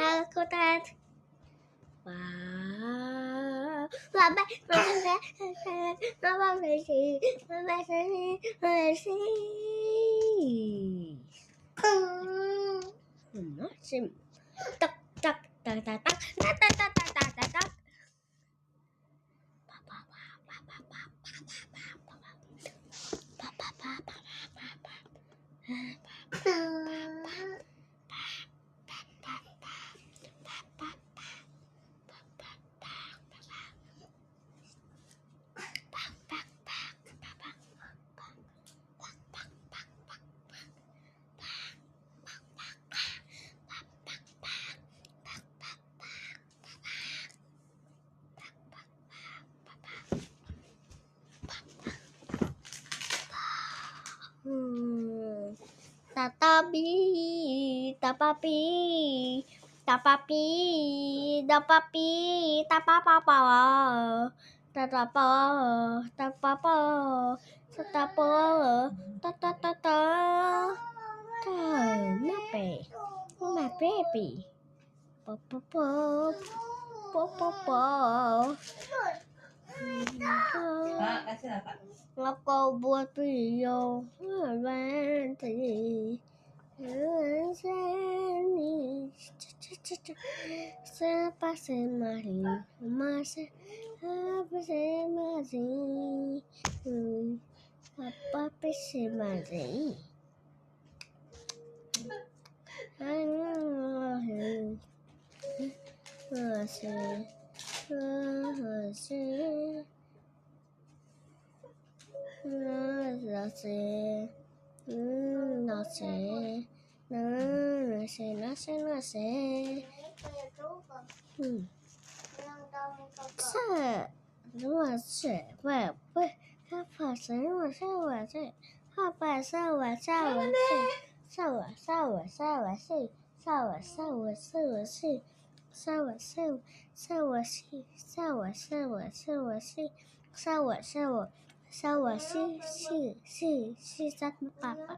Alkotat. Wow. Tak tak tak tak tak tak tak tak tak tak tak. Tatapi, tapapi, tapapi, tapapi, tapapapa, tatapa, tapapa, tatapo, tatatata, mape, mapepi, popopo, popopo. Aku buat video nanti seni sepase mari masa apa semari apa semari Sawah,